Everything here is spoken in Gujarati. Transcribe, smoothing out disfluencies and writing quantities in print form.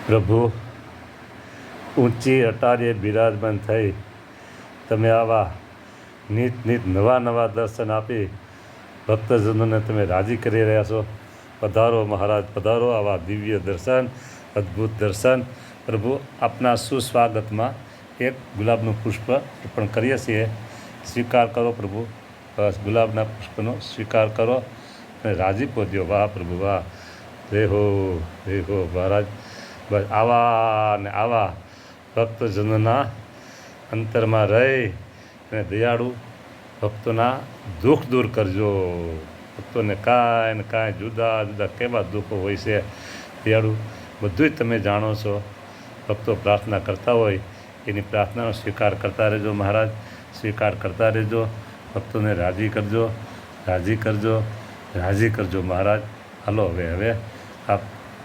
પ્રભુ ઊંચી અટારીએ બિરાજમાન થઈ તમે આવા નીત નવા નવા દર્શન આપી ભક્તજનોને તમે રાજી કરી રહ્યા છો. પધારો મહારાજ, પધારો. આવા દિવ્ય દર્શન, અદ્ભુત દર્શન. પ્રભુ આપના સુસ્વાગતમાં એક ગુલાબનું પુષ્પ અર્પણ કરીએ છીએ. સ્વીકાર કરો પ્રભુ, બસ ગુલાબના પુષ્પનો સ્વીકાર કરો અને રાજીપો દ્યો. વાહ પ્રભુ વાહ, રેહો મહારાજ. બસ આવા ને આવા ભક્તજનોના અંતરમાં રહી અને દયાળુ ભક્તોના દુઃખ દૂર કરજો. ભક્તોને કાંઈ ને કાંઈ જુદા જુદા કેવા દુઃખો હોય છે દયાળુ, બધું જ તમે જાણો છો. ભક્તો પ્રાર્થના કરતા હોય એની પ્રાર્થનાનો સ્વીકાર કરતા રહેજો મહારાજ, સ્વીકાર કરતા રહેજો. ભક્તોને રાજી કરજો, રાજી કરજો, રાજી કરજો મહારાજ. હાલો હવે આપ